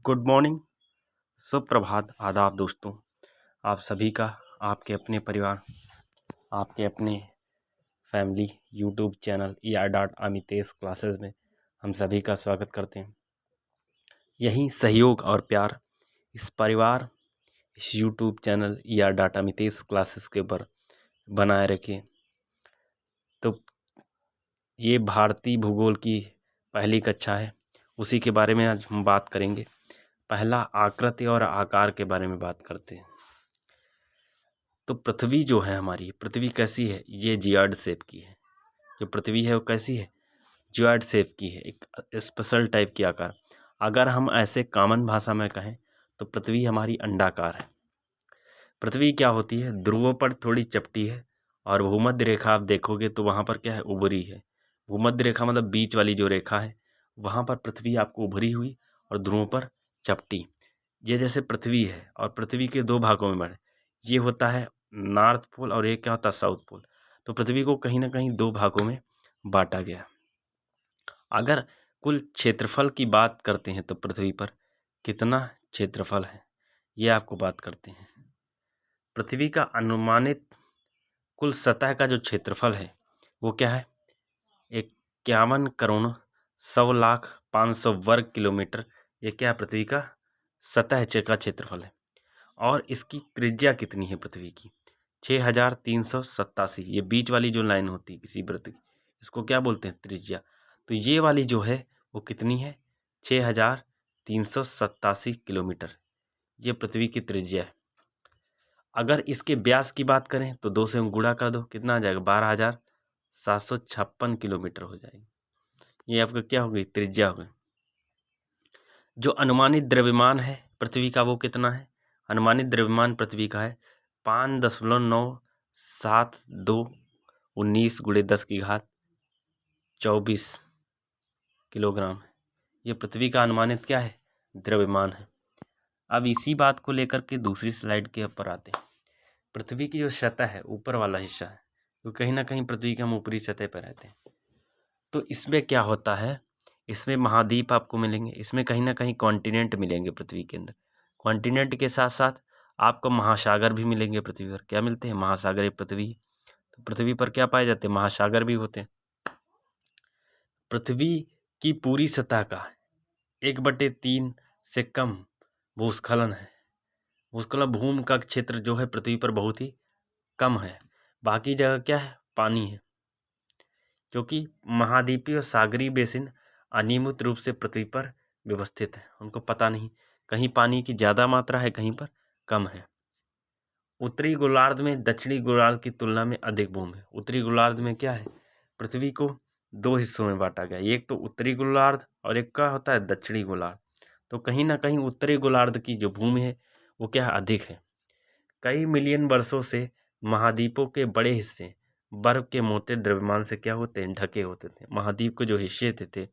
Good morning, सुप्रभात, आदाब दोस्तों। आप सभी का आपके अपने परिवार, आपके अपने फैमिली यूट्यूब चैनल ER.अमितेश क्लासेस में हम सभी का स्वागत करते हैं। यही सहयोग और प्यार इस परिवार, इस यूट्यूब चैनल ER.अमितेश क्लासेस के ऊपर बनाए रखें। तो ये भारतीय भूगोल की पहली कक्षा है, उसी के बारे में आज हम बात करेंगे। पहला आकृति और आकार के बारे में बात करते हैं। तो पृथ्वी जो है हमारी, पृथ्वी कैसी है? ये जियॉइड शेप की है। जो पृथ्वी है वो कैसी है? जियॉइड शेप की है, एक स्पेशल टाइप की आकार। अगर हम ऐसे कॉमन भाषा में कहें तो पृथ्वी हमारी अंडाकार है। पृथ्वी क्या होती है? ध्रुवों पर थोड़ी चपटी है और भूमध्य रेखा आप देखोगे तो वहाँ पर क्या है? उभरी है। भूमध्य रेखा मतलब बीच वाली जो रेखा है, वहाँ पर पृथ्वी आपको उभरी हुई और ध्रुवों पर चपटी। ये जैसे पृथ्वी है और पृथ्वी के दो भागों में बने, ये होता है नॉर्थ पोल और एक क्या होता है? South pole. तो पृथ्वी को कहीं ना कहीं दो भागों में बांटा गया। अगर कुल क्षेत्रफल की बात करते हैं तो पृथ्वी पर कितना क्षेत्रफल है, ये आपको बात करते हैं। पृथ्वी का अनुमानित कुल सतह का जो क्षेत्रफल है वो क्या है? 51,100,00,500 वर्ग किलोमीटर। ये क्या है? पृथ्वी का सतह का क्षेत्रफल है। और इसकी त्रिज्या कितनी है पृथ्वी की? 6,387। ये बीच वाली जो लाइन होती है किसी वृत्त की, इसको क्या बोलते हैं? त्रिज्या। तो ये वाली जो है वो कितनी है? 6,387 किलोमीटर। ये पृथ्वी की त्रिज्या है। अगर इसके व्यास की बात करें तो 2 से गुणा कर दो, कितना आ जाएगा? 12,756 किलोमीटर हो जाएगी। ये आपका क्या हो गई? त्रिज्या हो गई। जो अनुमानित द्रव्यमान है पृथ्वी का वो कितना है? अनुमानित द्रव्यमान पृथ्वी का है 5.972 19 × 10⁻24 किलोग्राम है। ये पृथ्वी का अनुमानित क्या है? द्रव्यमान है। अब इसी बात को लेकर के दूसरी स्लाइड के ऊपर आते हैं। पृथ्वी की जो सतह है, ऊपर वाला हिस्सा है, तो कहीं ना कहीं पृथ्वी के हम ऊपरी सतह पर रहते हैं। तो इसमें क्या होता है? इसमें महाद्वीप आपको मिलेंगे, इसमें कहीं ना कहीं कॉन्टिनेंट मिलेंगे पृथ्वी के अंदर। कॉन्टिनेंट के साथ साथ आपको महासागर भी मिलेंगे पृथ्वी पर। क्या मिलते हैं? महासागर। पृथ्वी, तो पृथ्वी पर क्या पाए जाते हैं? महासागर भी होते हैं। पृथ्वी की पूरी सतह का 1/3 से कम भूस्खलन है। भूस्खलन, भूमि का क्षेत्र जो है पृथ्वी पर बहुत ही कम है। बाकी जगह क्या है? पानी है। क्योंकि महाद्वीपीय और सागरीय बेसिन अनियमित रूप से पृथ्वी पर व्यवस्थित है। उनको पता नहीं, कहीं पानी की ज़्यादा मात्रा है, कहीं पर कम है। उत्तरी गोलार्ध में दक्षिणी गोलार्ध की तुलना में अधिक भूमि है। उत्तरी गोलार्ध में क्या है? पृथ्वी को 2 हिस्सों में बांटा गया, एक तो उत्तरी गोलार्ध और एक का होता है दक्षिणी गोलार्ध। तो कहीं ना कहीं उत्तरी गोलार्ध की जो भूमि है वो क्या है? अधिक है। कई मिलियन वर्षों से महाद्वीपों के बड़े हिस्से बर्फ के मोटे द्रव्यमान से क्या होते हैं? ढके होते थे। महाद्वीप के जो हिस्से थे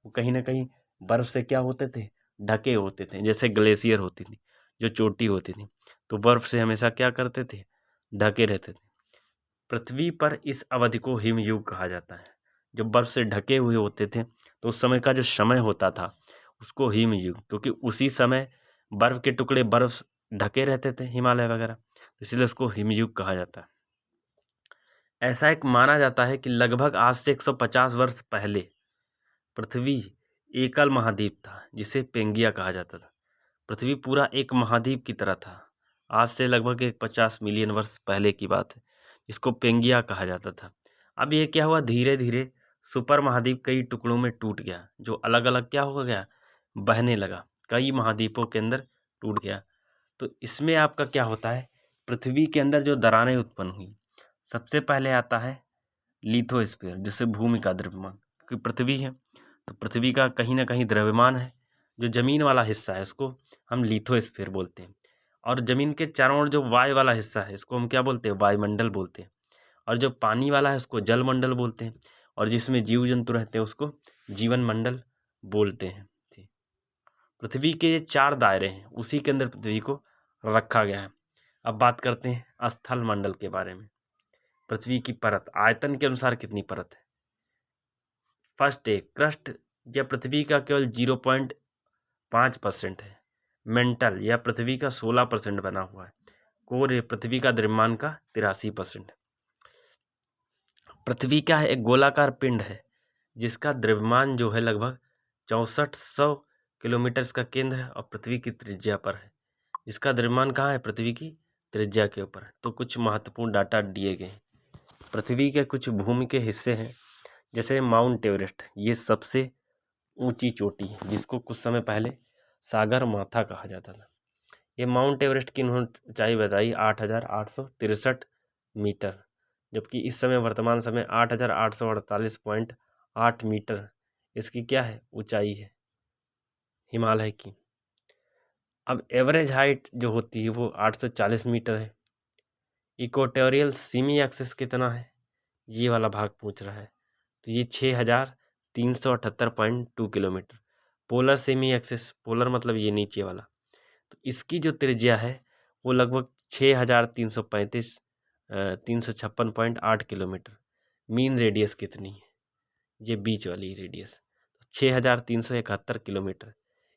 वो कहीं ना कहीं बर्फ से क्या होते थे? ढके होते थे। जैसे ग्लेशियर होती थी, जो चोटी होती थी, तो बर्फ से हमेशा क्या करते थे? ढके रहते थे। पृथ्वी पर इस अवधि को हिमयुग कहा जाता है। जब बर्फ से ढके हुए होते थे तो उस समय का जो समय होता था उसको हिमयुग, क्योंकि उसी समय बर्फ के टुकड़े बर्फ ढके रहते थे, हिमालय वगैरह, इसलिए उसको हिमयुग कहा जाता है। ऐसा एक माना जाता है कि लगभग आज से 150 वर्ष पहले पृथ्वी एकल महाद्वीप था, जिसे पेंगिया कहा जाता था। पृथ्वी पूरा एक महाद्वीप की तरह था। आज से लगभग 50 मिलियन वर्ष पहले की बात है। इसको पेंगिया कहा जाता था। अब ये क्या हुआ? धीरे धीरे सुपर महाद्वीप कई टुकड़ों में टूट गया, जो अलग अलग क्या हो गया? बहने लगा, कई महाद्वीपों के अंदर टूट गया। तो इसमें आपका क्या होता है? पृथ्वी के अंदर जो दरारें उत्पन्न हुई, सबसे पहले आता है लिथोस्फीयर, जिससे भूमि का द्रव्यमान, क्योंकि पृथ्वी है तो पृथ्वी का कहीं ना कहीं द्रव्यमान है। जो जमीन वाला हिस्सा है उसको हम लिथोस्फीयर बोलते हैं, और जमीन के चारों ओर जो वायु वाला हिस्सा है इसको हम क्या बोलते हैं? वायुमंडल बोलते हैं। और जो पानी वाला है उसको जलमंडल बोलते हैं, और जिसमें जीव जंतु रहते हैं उसको जीवन मंडल बोलते हैं। ठीक। पृथ्वी के ये 4 दायरे हैं, उसी के अंदर पृथ्वी को रखा गया है। अब बात करते हैं स्थल मंडल के बारे में। पृथ्वी की परत आयतन के अनुसार कितनी परत है? फर्स्ट, क्रस्ट या पृथ्वी का केवल 0.5% है। मेंटल या पृथ्वी का 16% बना हुआ है। कोर पृथ्वी का द्रव्यमान का 83%। पृथ्वी क्या है? एक गोलाकार पिंड है जिसका द्रव्यमान जो है लगभग 6400 किलोमीटर का केंद्र है और पृथ्वी की त्रिज्या पर है। इसका द्रव्यमान कहाँ है? पृथ्वी की त्रिज्या के ऊपर है। तो कुछ महत्वपूर्ण डाटा दिए गए हैं। पृथ्वी के कुछ भूमि के हिस्से हैं, जैसे माउंट एवरेस्ट, ये सबसे ऊंची चोटी है जिसको कुछ समय पहले सागर माथा कहा जाता था। ये माउंट एवरेस्ट की उन्होंने ऊंचाई बताई 8,863 मीटर, जबकि इस समय वर्तमान समय 8,848.8 मीटर इसकी क्या है? ऊंचाई है हिमालय की। अब एवरेज हाइट जो होती है वो 840 मीटर है। इक्वेटोरियल सीमी एक्सिस कितना है? ये वाला भाग पूछ रहा है, तो ये 6,378.2 kilometre. Polar semi axis, polar मतलब ये नीचे वाला, तो इसकी जो त्रिज्या है वो लगभग 6,335 356.8 किलोमीटर। मीन रेडियस कितनी है? ये बीच वाली रेडियस 6,371 किलोमीटर।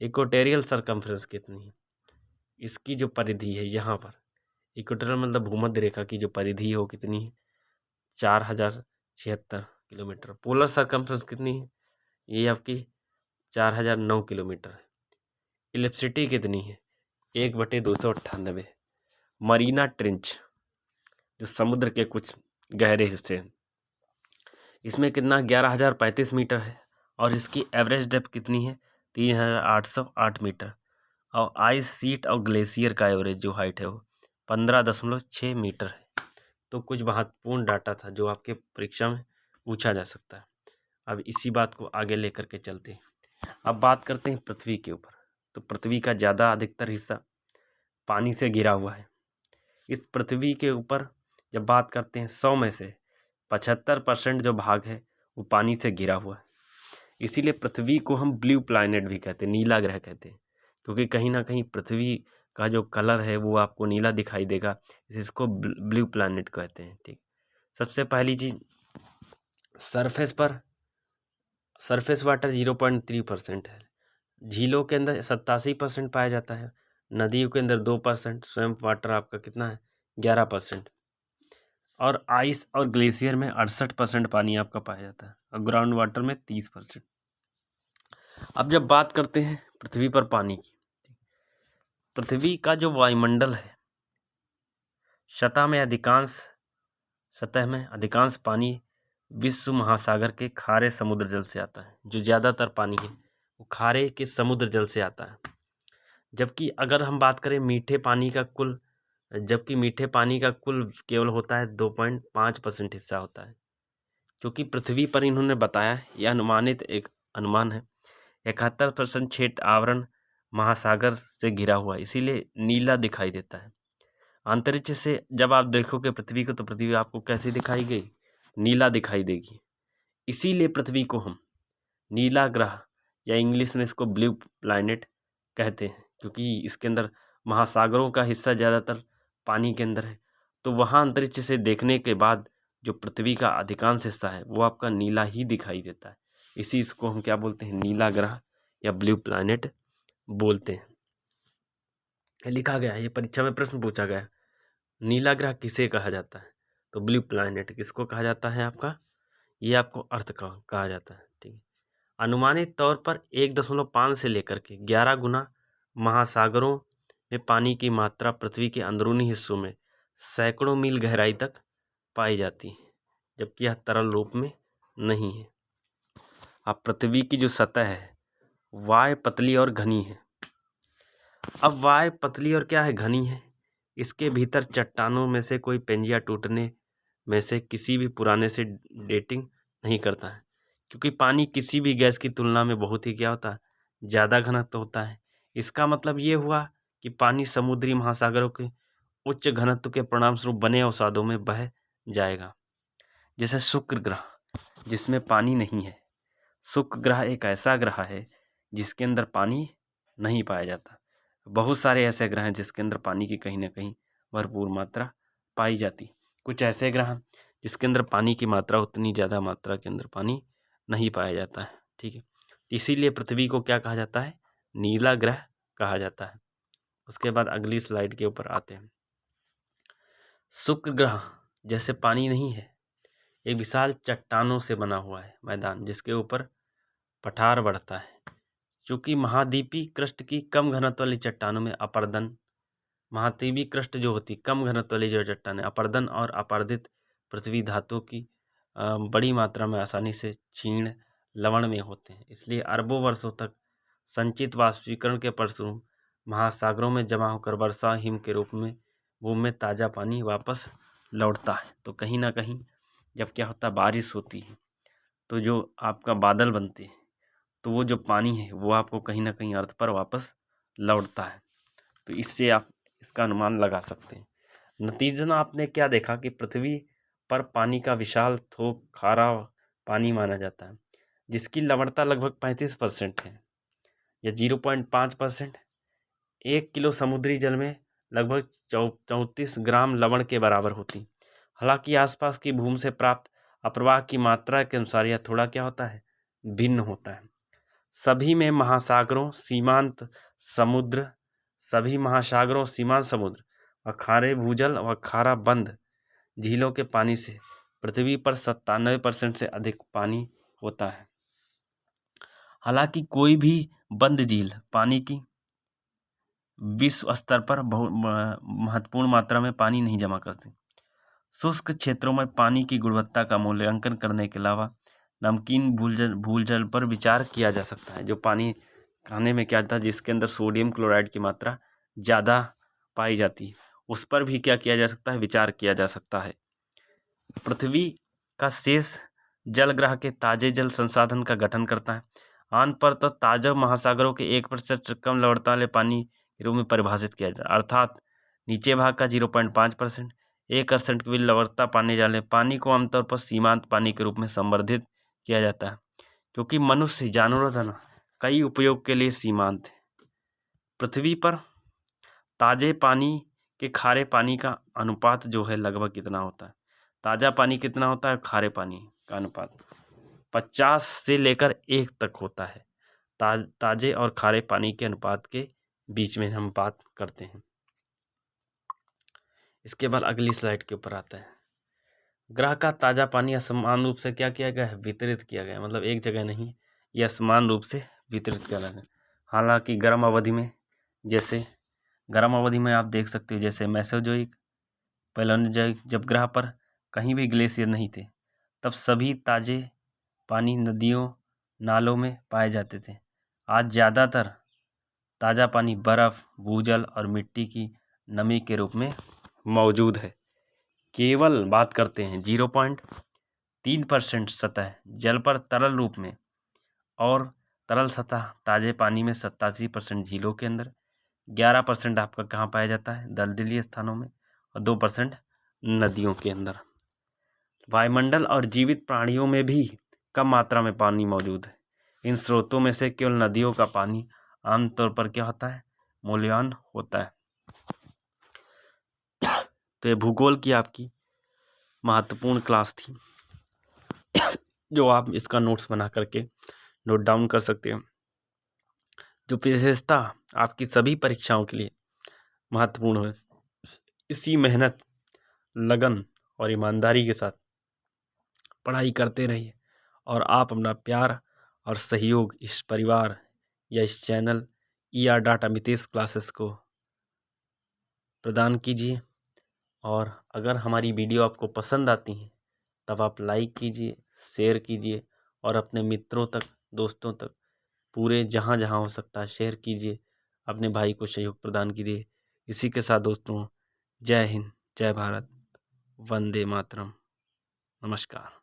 इक्वेटोरियल सरकमफ्रेंस कितनी है? इसकी जो परिधि है यहाँ पर, इक्वेटोरियल मतलब भूमध्य रेखा की जो परिधि है वो कितनी है? 4,076 किलोमीटर। पोलर सरकमफ्रेंस कितनी है? ये आपकी 4,009 किलोमीटर है। इलिप्सिटी कितनी है? 1/298। मरीना ट्रेंच जो समुद्र के कुछ गहरे हिस्से हैं, इसमें कितना? 11,035 मीटर है और इसकी एवरेज डेप्थ कितनी है? 3,808 मीटर। और आइस सीट और ग्लेशियर का एवरेज जो हाइट है वो 15.6 मीटर है। तो कुछ महत्वपूर्ण डाटा था जो आपके परीक्षा में पूछा जा सकता है। अब इसी बात को आगे लेकर के चलते हैं। अब बात करते हैं पृथ्वी के ऊपर। तो पृथ्वी का ज़्यादा अधिकतर हिस्सा पानी से घिरा हुआ है। इस पृथ्वी के ऊपर जब बात करते हैं 100 में से 75% जो भाग है वो पानी से घिरा हुआ है। इसीलिए पृथ्वी को हम ब्लू प्लैनेट भी कहते हैं, नीला ग्रह कहते हैं, क्योंकि कहीं ना कहीं पृथ्वी का जो कलर है वो आपको नीला दिखाई देगा, इसको ब्लू प्लैनेट कहते हैं। ठीक, सबसे पहली चीज, सरफेस वाटर 0.3% है। झीलों के अंदर 87% पाया जाता है। नदियों के अंदर 2%। स्वयं वाटर आपका कितना है? 11%। और आइस और ग्लेशियर में 68% पानी आपका पाया जाता है और ग्राउंड वाटर में 30%। अब जब बात करते हैं पृथ्वी पर पानी की, पृथ्वी का जो वायुमंडल है, सतह में अधिकांश पानी विश्व महासागर के खारे समुद्र जल से आता है। जो ज़्यादातर पानी है वो खारे के समुद्र जल से आता है। जबकि अगर हम बात करें मीठे पानी का कुल केवल होता है 2.5% हिस्सा होता है। क्योंकि पृथ्वी पर इन्होंने बताया, यह अनुमानित एक अनुमान है, 71% क्षेत्र आवरण महासागर से घिरा हुआ है, इसीलिए नीला दिखाई देता है। अंतरिक्ष से जब आप देखोगे पृथ्वी को, तो पृथ्वी आपको कैसी दिखाई गई? नीला दिखाई देगी। इसीलिए पृथ्वी को हम नीला ग्रह या इंग्लिश में इसको ब्लू प्लैनेट कहते हैं, क्योंकि इसके अंदर महासागरों का हिस्सा ज़्यादातर पानी के अंदर है। तो वहाँ अंतरिक्ष से देखने के बाद जो पृथ्वी का अधिकांश हिस्सा है वो आपका नीला ही दिखाई देता है। इसको हम क्या बोलते हैं? नीला ग्रह या ब्लू प्लैनेट बोलते हैं। लिखा गया है, ये परीक्षा में प्रश्न पूछा गया है, नीला ग्रह किसे कहा जाता है? तो ब्लू प्लैनेट किसको कहा जाता है आपका? ये आपको अर्थ कहा जाता है। ठीक है, अनुमानित तौर पर 1.5 से लेकर के 11 गुना महासागरों में पानी की मात्रा पृथ्वी के अंदरूनी हिस्सों में सैकड़ों मील गहराई तक पाई जाती है, जबकि यह तरल रूप में नहीं है। अब पृथ्वी की जो सतह है वाय पतली और घनी है। अब वाय पतली और क्या है? घनी है। इसके भीतर चट्टानों में से कोई पेंजिया टूटने में से किसी भी पुराने से डेटिंग नहीं करता है, क्योंकि पानी किसी भी गैस की तुलना में बहुत ही क्या होता है? ज़्यादा घनत्व होता है। इसका मतलब ये हुआ कि पानी समुद्री महासागरों के उच्च घनत्व के परिणाम स्वरूप बने अवसादों में बह जाएगा। जैसे शुक्र ग्रह जिसमें पानी नहीं है। शुक्र ग्रह एक ऐसा ग्रह है जिसके अंदर पानी नहीं पाया जाता। बहुत सारे ऐसे ग्रह हैं जिसके अंदर पानी की कहीं ना कहीं भरपूर मात्रा पाई जाती। कुछ ऐसे ग्रह जिसके अंदर पानी की मात्रा उतनी ज़्यादा मात्रा के अंदर पानी नहीं पाया जाता है। ठीक है, इसीलिए पृथ्वी को क्या कहा जाता है? नीला ग्रह कहा जाता है। उसके बाद अगली स्लाइड के ऊपर आते हैं। शुक्र ग्रह जैसे पानी नहीं है, एक विशाल चट्टानों से बना हुआ है मैदान, जिसके ऊपर पठार बढ़ता है। चूंकि महाद्वीपीय क्रस्ट की कम घनत्व वाली चट्टानों में अपर्दन, महाद्वीपीय क्रस्ट जो होती कम घनत्व वाली जो चट्टानें, अपर्दन और अपर्दित पृथ्वी धातुओं की बड़ी मात्रा में आसानी से क्षीण लवण में होते हैं। इसलिए अरबों वर्षों तक संचित वाष्पीकरण के परिणामस्वरूप महासागरों में जमा होकर वर्षा हिम के रूप में भूमि में ताज़ा पानी वापस लौटता है। तो कहीं ना कहीं जब क्या होता है, बारिश होती है, तो जो आपका बादल बनते हैं, तो वो जो पानी है वो आपको कहीं ना कहीं अर्थ पर वापस लौटता है। तो इससे आप इसका अनुमान लगा सकते हैं। नतीजतन आपने क्या देखा कि पृथ्वी पर पानी का विशाल थोक खारा पानी माना जाता है, जिसकी लवणता लगभग 35% है या 0.5%। 1 किलो समुद्री जल में लगभग 34 ग्राम लवण के बराबर होती। हालांकि आसपास की भूमि से प्राप्त अप्रवाह की मात्रा के अनुसार यह थोड़ा क्या होता है, भिन्न होता है। सभी महासागरों सीमांत समुद्र और खारे भूजल व खारा बंद झीलों के पानी से पृथ्वी पर 97% से अधिक पानी होता है। हालांकि कोई भी बंद झील पानी की विश्व स्तर पर बहुत महत्वपूर्ण मात्रा में पानी नहीं जमा करती। शुष्क क्षेत्रों में पानी की गुणवत्ता का मूल्यांकन करने के अलावा नमकीन भूजल पर विचार किया जा सकता है। जो पानी खाने में क्या था, जिसके अंदर सोडियम क्लोराइड की मात्रा ज़्यादा पाई जाती है, उस पर भी क्या किया जा सकता है, विचार किया जा सकता है। पृथ्वी का शेष जल ग्रह के ताजे जल संसाधन का गठन करता है। आमतौर पर ताजा महासागरों के 1% से कम लवणता वाले पानी के रूप में परिभाषित किया जाता है, अर्थात नीचे भाग का 0.5%, 1% की लवणता पाने जाने पानी को आमतौर पर सीमांत पानी के रूप में संवर्धित किया जाता है, क्योंकि मनुष्य जानवरों द्वारा कई उपयोग के लिए सीमांत है। पृथ्वी पर ताजे पानी के खारे पानी का अनुपात जो है लगभग कितना होता है, ताज़ा पानी कितना होता है, खारे पानी का अनुपात 50 से लेकर 1 तक होता है। ताजे और खारे पानी के अनुपात के बीच में हम बात करते हैं। इसके बाद अगली स्लाइड के ऊपर आता है। ग्रह का ताज़ा पानी असमान रूप से क्या किया गया है, वितरित किया गया है। मतलब एक जगह नहीं, यह असमान रूप से वितरित किया गया है। हालांकि गर्म अवधि में आप देख सकते हो, जैसे मेसोजोइक, पैलियोजोइक, जब ग्रह पर कहीं भी ग्लेशियर नहीं थे, तब सभी ताजे पानी नदियों नालों में पाए जाते थे। आज ज़्यादातर ताज़ा पानी बर्फ़, भूजल और मिट्टी की नमी के रूप में मौजूद है। केवल बात करते हैं 0.3% सतह जल पर तरल रूप में, और तरल सतह ताजे पानी में 87% झीलों के अंदर, 11% आपका कहाँ पाया जाता है, दलदली स्थानों में, और 2% नदियों के अंदर। वायुमंडल और जीवित प्राणियों में भी कम मात्रा में पानी मौजूद है। इन स्रोतों में से केवल नदियों का पानी आमतौर पर क्या होता है, मूल्यवान होता है। तो ये भूगोल की आपकी महत्वपूर्ण क्लास थी, जो आप इसका नोट्स बना करके नोट डाउन कर सकते हैं। जो विशेषता आपकी सभी परीक्षाओं के लिए महत्वपूर्ण है। इसी मेहनत, लगन और ईमानदारी के साथ पढ़ाई करते रहिए, और आप अपना प्यार और सहयोग इस परिवार या इस channel ER data Mitesh classes को प्रदान कीजिए। और अगर हमारी वीडियो आपको पसंद आती है, तब आप लाइक कीजिए, शेयर कीजिए, और अपने मित्रों तक, दोस्तों तक, पूरे जहाँ जहाँ हो सकता है शेयर कीजिए। अपने भाई को सहयोग प्रदान कीजिए। इसी के साथ दोस्तों, जय हिंद, जय भारत, वंदे मातरम, नमस्कार।